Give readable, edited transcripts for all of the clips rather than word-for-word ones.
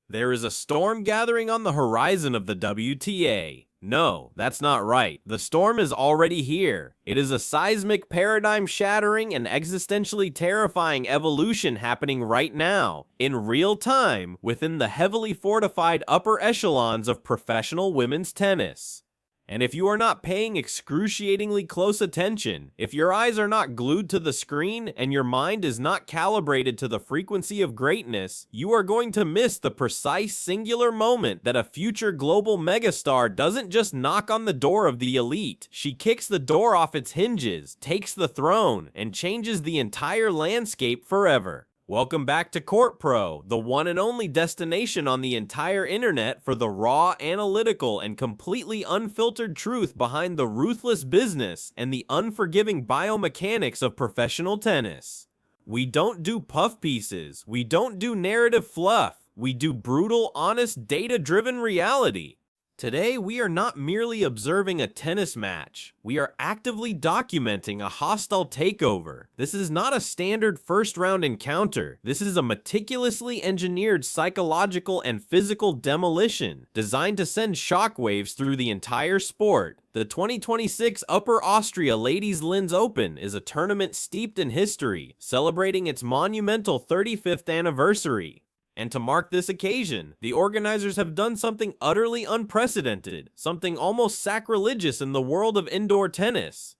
There is a storm gathering on the horizon of the WTA. No, that's not right. The storm is already here. It is a seismic, paradigm-shattering, and existentially terrifying evolution happening right now, in real time, within the heavily fortified upper echelons of professional women's tennis. And if you are not paying excruciatingly close attention, if your eyes are not glued to the screen and your mind is not calibrated to the frequency of greatness, you are going to miss the precise singular moment that a future global megastar doesn't just knock on the door of the elite. She kicks the door off its hinges, takes the throne, and changes the entire landscape forever. Welcome back to Court Pro, the one and only destination on the entire internet for the raw, analytical, and completely unfiltered truth behind the ruthless business and the unforgiving biomechanics of professional tennis. We don't do puff pieces, we don't do narrative fluff, we do brutal, honest, data-driven reality. Today, we are not merely observing a tennis match. We are actively documenting a hostile takeover. This is not a standard first-round encounter. This is a meticulously engineered psychological and physical demolition designed to send shockwaves through the entire sport. The 2026 Upper Austria Ladies Linz Open is a tournament steeped in history, celebrating its monumental 35th anniversary. And to mark this occasion, the organizers have done something utterly unprecedented, something almost sacrilegious in the world of indoor tennis.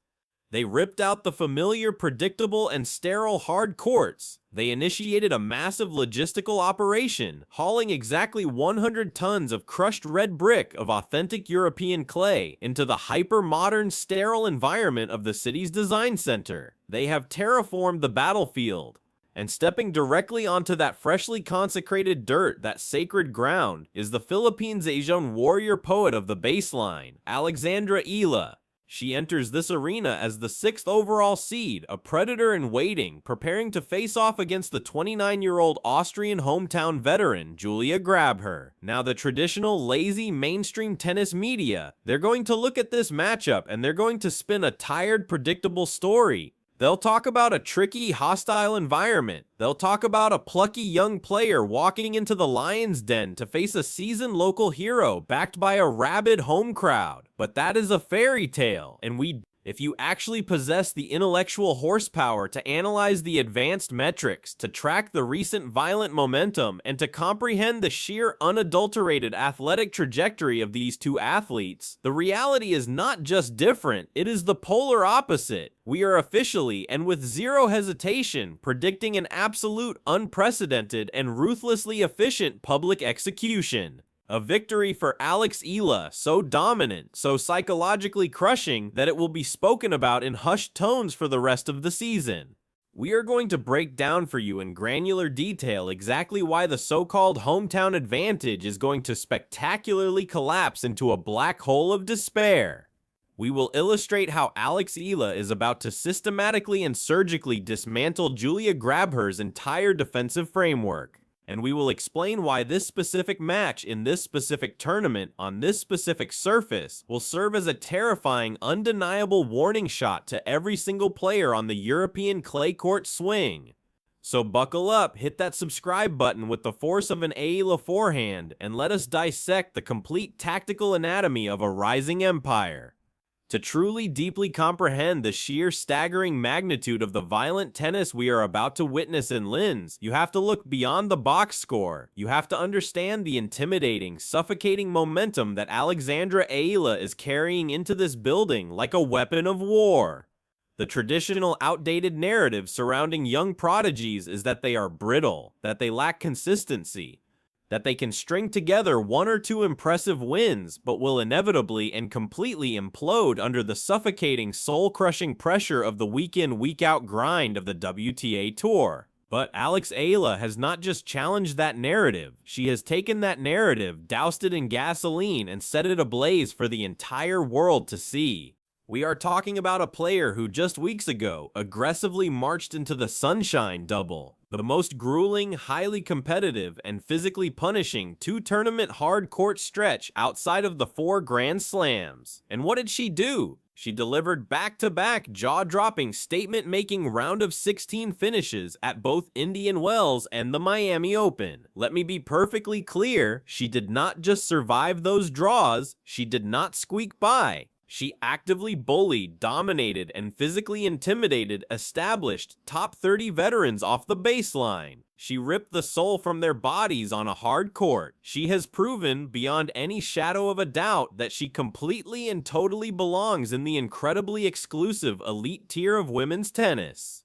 They ripped out the familiar, predictable, and sterile hard courts. They initiated a massive logistical operation, hauling exactly 100 tons of crushed red brick of authentic European clay into the hyper-modern, sterile environment of the city's design center. They have terraformed the battlefield. And stepping directly onto that freshly consecrated dirt, that sacred ground, is the Philippines' Asian warrior poet of the baseline, Alex Eala. She enters this arena as the 6th overall seed, a predator in waiting, preparing to face off against the 29-year-old Austrian hometown veteran, Julia Grabher. Now, the traditional, lazy, mainstream tennis media, they're going to look at this matchup and they're going to spin a tired, predictable story. They'll talk about a tricky, hostile environment. They'll talk about a plucky young player walking into the lion's den to face a seasoned local hero backed by a rabid home crowd. But that is a fairy tale, and if you actually possess the intellectual horsepower to analyze the advanced metrics, to track the recent violent momentum, and to comprehend the sheer unadulterated athletic trajectory of these two athletes, the reality is not just different, it is the polar opposite. We are officially, and with zero hesitation, predicting an absolute, unprecedented, and ruthlessly efficient public execution. A victory for Alex Eala, so dominant, so psychologically crushing that it will be spoken about in hushed tones for the rest of the season. We are going to break down for you in granular detail exactly why the so-called hometown advantage is going to spectacularly collapse into a black hole of despair. We will illustrate how Alex Eala is about to systematically and surgically dismantle Julia Grabher's entire defensive framework. And we will explain why this specific match in this specific tournament on this specific surface will serve as a terrifying, undeniable warning shot to every single player on the European clay court swing. So buckle up, hit that subscribe button with the force of an Eala forehand, and let us dissect the complete tactical anatomy of a rising empire. To truly deeply comprehend the sheer staggering magnitude of the violent tennis we are about to witness in Linz, you have to look beyond the box score. You have to understand the intimidating, suffocating momentum that Alexandra Eala is carrying into this building like a weapon of war. The traditional outdated narrative surrounding young prodigies is that they are brittle, that they lack consistency, that they can string together one or two impressive wins, but will inevitably and completely implode under the suffocating, soul-crushing pressure of the week-in, week-out grind of the WTA Tour. But Alex Eala has not just challenged that narrative, she has taken that narrative, doused it in gasoline, and set it ablaze for the entire world to see. We are talking about a player who just weeks ago aggressively marched into the Sunshine Double, the most grueling, highly competitive, and physically punishing two-tournament hard court stretch outside of the 4 Grand Slams. And what did she do? She delivered back-to-back jaw-dropping statement-making round of 16 finishes at both Indian Wells and the Miami Open. Let me be perfectly clear, she did not just survive those draws, she did not squeak by. She actively bullied, dominated, and physically intimidated established top 30 veterans off the baseline. She ripped the soul from their bodies on a hard court. She has proven, beyond any shadow of a doubt, that she completely and totally belongs in the incredibly exclusive elite tier of women's tennis.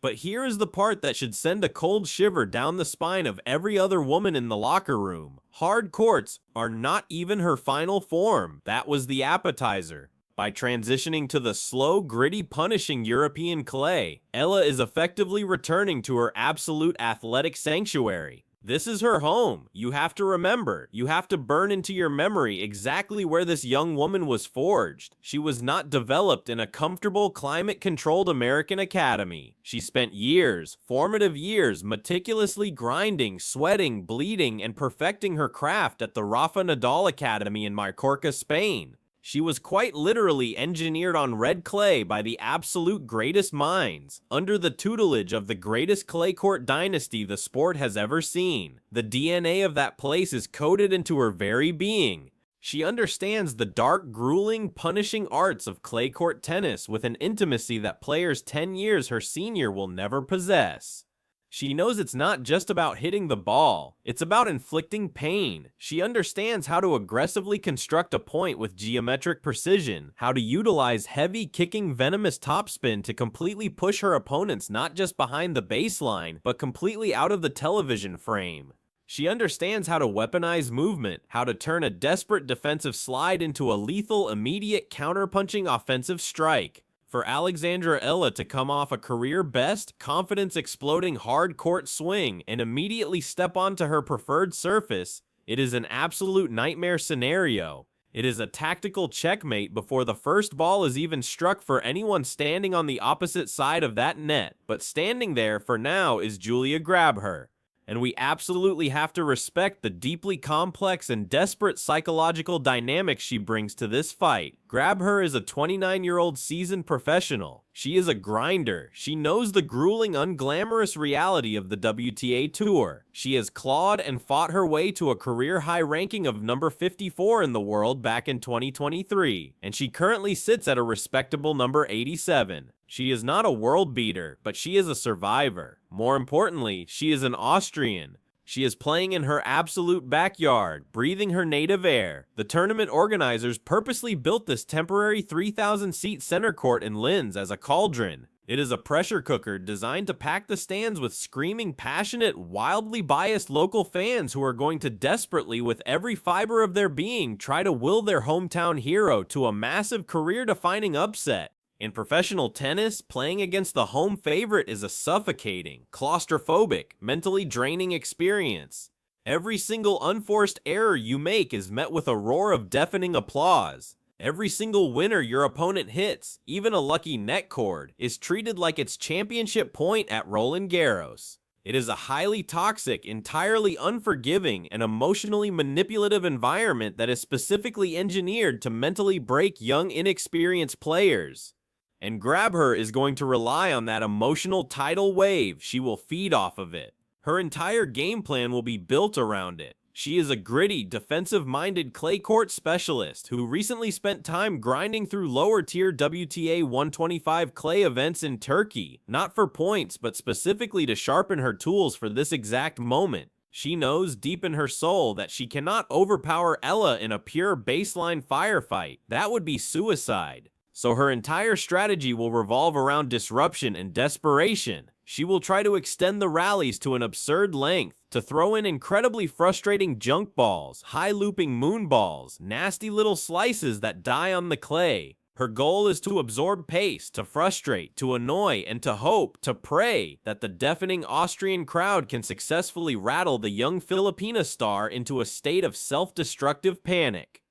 But here is the part that should send a cold shiver down the spine of every other woman in the locker room. Hard courts are not even her final form. That was the appetizer. By transitioning to the slow, gritty, punishing European clay, Eala is effectively returning to her absolute athletic sanctuary. This is her home. You have to remember, you have to burn into your memory exactly where this young woman was forged. She was not developed in a comfortable, climate-controlled American academy. She spent years, formative years, meticulously grinding, sweating, bleeding, and perfecting her craft at the Rafa Nadal Academy in Mallorca, Spain. She was quite literally engineered on red clay by the absolute greatest minds, under the tutelage of the greatest clay court dynasty the sport has ever seen. The DNA of that place is coded into her very being. She understands the dark, grueling, punishing arts of clay court tennis with an intimacy that players 10 years her senior will never possess. She knows it's not just about hitting the ball, it's about inflicting pain. She understands how to aggressively construct a point with geometric precision, how to utilize heavy, kicking, venomous topspin to completely push her opponents not just behind the baseline, but completely out of the television frame. She understands how to weaponize movement, how to turn a desperate defensive slide into a lethal, immediate, counterpunching offensive strike. For Alexandra Eala to come off a career-best, confidence-exploding hard-court swing and immediately step onto her preferred surface, it is an absolute nightmare scenario. It is a tactical checkmate before the first ball is even struck for anyone standing on the opposite side of that net. But standing there for now is Julia Grabher. And we absolutely have to respect the deeply complex and desperate psychological dynamics she brings to this fight. Grabher is a 29-year-old seasoned professional. She is a grinder. She knows the grueling, unglamorous reality of the WTA Tour. She has clawed and fought her way to a career-high ranking of number 54 in the world back in 2023, and she currently sits at a respectable number 87. She is not a world beater, but she is a survivor. More importantly, she is an Austrian. She is playing in her absolute backyard, breathing her native air. The tournament organizers purposely built this temporary 3,000-seat center court in Linz as a cauldron. It is a pressure cooker designed to pack the stands with screaming, passionate, wildly biased local fans who are going to desperately, with every fiber of their being, try to will their hometown hero to a massive career-defining upset. In professional tennis, playing against the home favorite is a suffocating, claustrophobic, mentally draining experience. Every single unforced error you make is met with a roar of deafening applause. Every single winner your opponent hits, even a lucky net cord, is treated like its championship point at Roland Garros. It is a highly toxic, entirely unforgiving, and emotionally manipulative environment that is specifically engineered to mentally break young, inexperienced players. And Grabher is going to rely on that emotional tidal wave. She will feed off of it. Her entire game plan will be built around it. She is a gritty, defensive-minded clay court specialist who recently spent time grinding through lower-tier WTA 125 clay events in Turkey, not for points, but specifically to sharpen her tools for this exact moment. She knows deep in her soul that she cannot overpower Eala in a pure baseline firefight. That would be suicide. So her entire strategy will revolve around disruption and desperation. She will try to extend the rallies to an absurd length, to throw in incredibly frustrating junk balls, high-looping moon balls, nasty little slices that die on the clay. Her goal is to absorb pace, to frustrate, to annoy, and to hope, to pray that the deafening Austrian crowd can successfully rattle the young Filipina star into a state of self-destructive panic.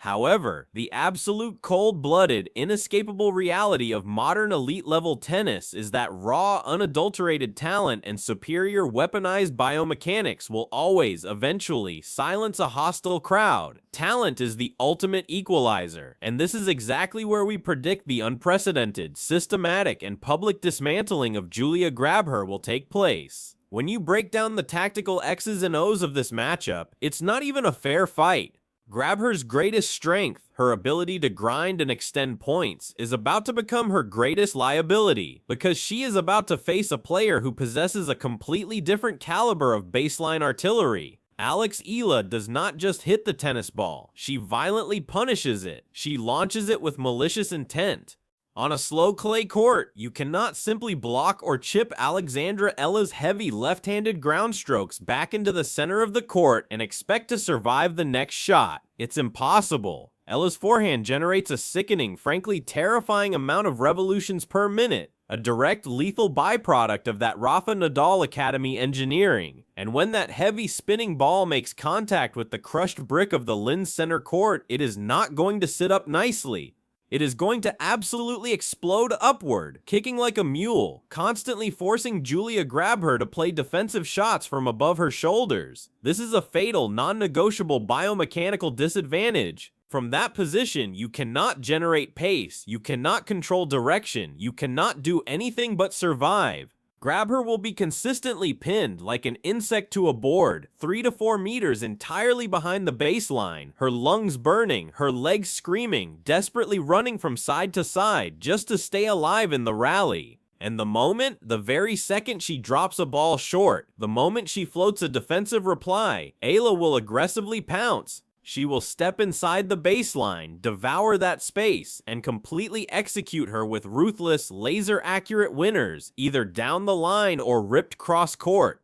However, the absolute cold-blooded, inescapable reality of modern elite-level tennis is that raw, unadulterated talent and superior weaponized biomechanics will always, eventually, silence a hostile crowd. Talent is the ultimate equalizer, and this is exactly where we predict the unprecedented, systematic, and public dismantling of Julia Grabher will take place. When you break down the tactical X's and O's of this matchup, it's not even a fair fight. Grabher's greatest strength, her ability to grind and extend points, is about to become her greatest liability, because she is about to face a player who possesses a completely different caliber of baseline artillery. Alex Eala does not just hit the tennis ball, she violently punishes it. She launches it with malicious intent. On a slow clay court, you cannot simply block or chip Alexandra Eala's heavy left-handed ground strokes back into the center of the court and expect to survive the next shot. It's impossible. Eala's forehand generates a sickening, frankly terrifying amount of revolutions per minute, a direct lethal byproduct of that Rafa Nadal Academy engineering. And when that heavy spinning ball makes contact with the crushed brick of the Linz center court, it is not going to sit up nicely. It is going to absolutely explode upward, kicking like a mule, constantly forcing Julia Grabher to play defensive shots from above her shoulders. This is a fatal, non-negotiable biomechanical disadvantage. From that position, you cannot generate pace, you cannot control direction, you cannot do anything but survive. Grabher will be consistently pinned like an insect to a board, 3 to 4 meters entirely behind the baseline, her lungs burning, her legs screaming, desperately running from side to side just to stay alive in the rally. And the very second she drops a ball short, the moment she floats a defensive reply, Eala will aggressively pounce. She will step inside the baseline, devour that space, and completely execute her with ruthless, laser-accurate winners, either down the line or ripped cross-court.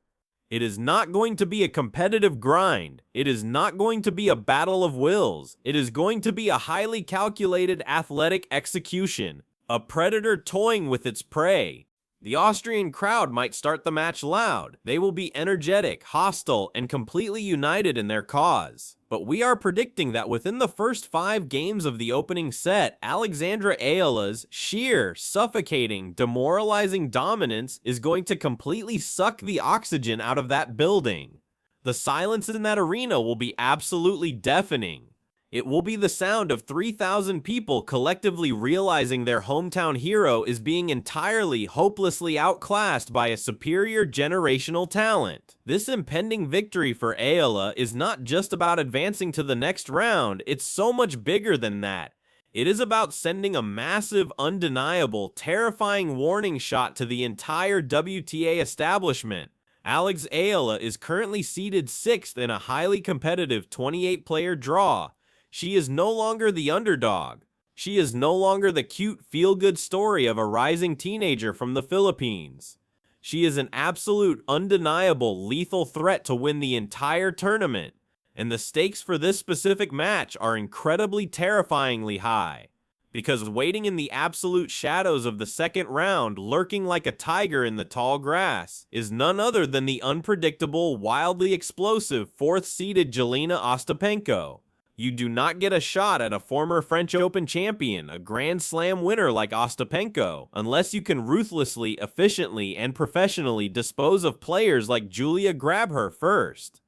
It is not going to be a competitive grind. It is not going to be a battle of wills. It is going to be a highly calculated athletic execution, a predator toying with its prey. The Austrian crowd might start the match loud. They will be energetic, hostile, and completely united in their cause. But we are predicting that within the first 5 games of the opening set, Alexandra Eala's sheer, suffocating, demoralizing dominance is going to completely suck the oxygen out of that building. The silence in that arena will be absolutely deafening. It will be the sound of 3,000 people collectively realizing their hometown hero is being entirely, hopelessly outclassed by a superior generational talent. This impending victory for Eala is not just about advancing to the next round, it's so much bigger than that. It is about sending a massive, undeniable, terrifying warning shot to the entire WTA establishment. Alex Eala is currently seeded 6th in a highly competitive 28-player draw. She is no longer the underdog. She is no longer the cute, feel-good story of a rising teenager from the Philippines. She is an absolute, undeniable, lethal threat to win the entire tournament. And the stakes for this specific match are incredibly terrifyingly high. Because waiting in the absolute shadows of the second round, lurking like a tiger in the tall grass, is none other than the unpredictable, wildly explosive 4th-seeded Jelena Ostapenko. You do not get a shot at a former French Open champion, a Grand Slam winner like Ostapenko, unless you can ruthlessly, efficiently, and professionally dispose of players like Julia Grabher first.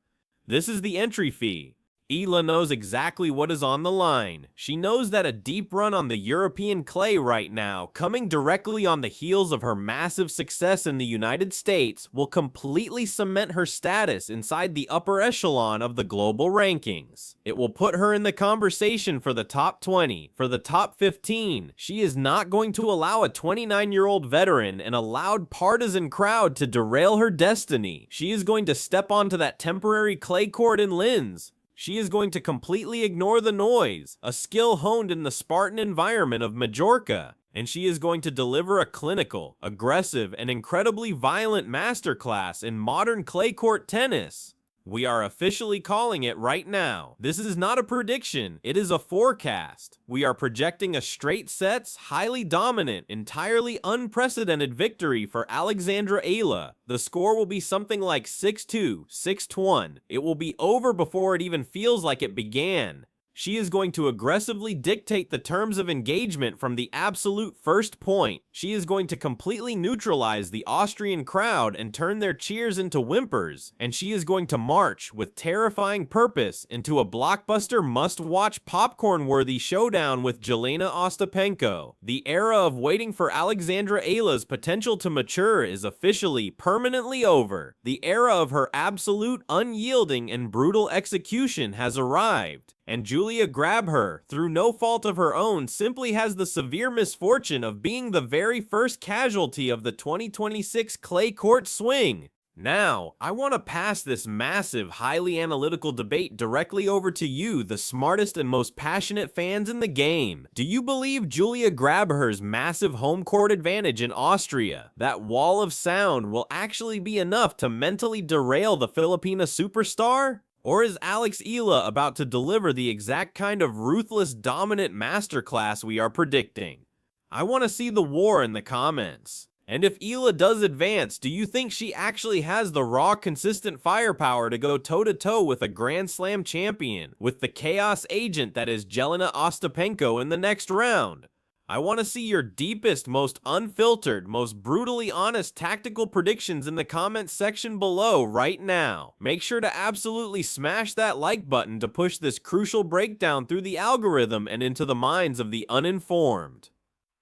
This is the entry fee. Eala knows exactly what is on the line. She knows that a deep run on the European clay right now, coming directly on the heels of her massive success in the United States, will completely cement her status inside the upper echelon of the global rankings. It will put her in the conversation for the top 20, for the top 15. She is not going to allow a 29-year-old veteran and a loud partisan crowd to derail her destiny. She is going to step onto that temporary clay court in Linz. She is going to completely ignore the noise, a skill honed in the Spartan environment of Majorca, and she is going to deliver a clinical, aggressive, and incredibly violent masterclass in modern clay court tennis. We are officially calling it right now. This is not a prediction, it is a forecast. We are projecting a straight sets, highly dominant, entirely unprecedented victory for Alexandra Eala. The score will be something like 6-2, 6-1. It will be over before it even feels like it began. She is going to aggressively dictate the terms of engagement from the absolute first point. She is going to completely neutralize the Austrian crowd and turn their cheers into whimpers. And she is going to march with terrifying purpose into a blockbuster must-watch popcorn-worthy showdown with Jelena Ostapenko. The era of waiting for Alexandra Eala's potential to mature is officially permanently over. The era of her absolute, unyielding, and brutal execution has arrived. And Julia Grabher, through no fault of her own, simply has the severe misfortune of being the very first casualty of the 2026 clay court swing. Now, I want to pass this massive, highly analytical debate directly over to you, the smartest and most passionate fans in the game. Do you believe Julia Grabher's massive home court advantage in Austria, that wall of sound, will actually be enough to mentally derail the Filipina superstar? Or is Alex Eala about to deliver the exact kind of ruthless, dominant masterclass we are predicting? I want to see the war in the comments. And if Eala does advance, do you think she actually has the raw, consistent firepower to go toe-to-toe with a Grand Slam champion, with the chaos agent that is Jelena Ostapenko in the next round? I want to see your deepest, most unfiltered, most brutally honest tactical predictions in the comments section below right now. Make sure to absolutely smash that like button to push this crucial breakdown through the algorithm and into the minds of the uninformed.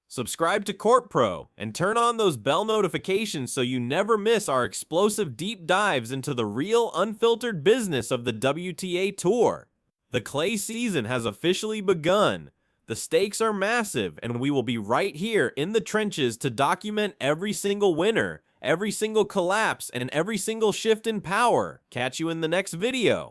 Subscribe to Court Pro and turn on those bell notifications so you never miss our explosive deep dives into the real, unfiltered business of the WTA Tour. The clay season has officially begun. The stakes are massive, and we will be right here in the trenches to document every single winner, every single collapse, and every single shift in power. Catch you in the next video.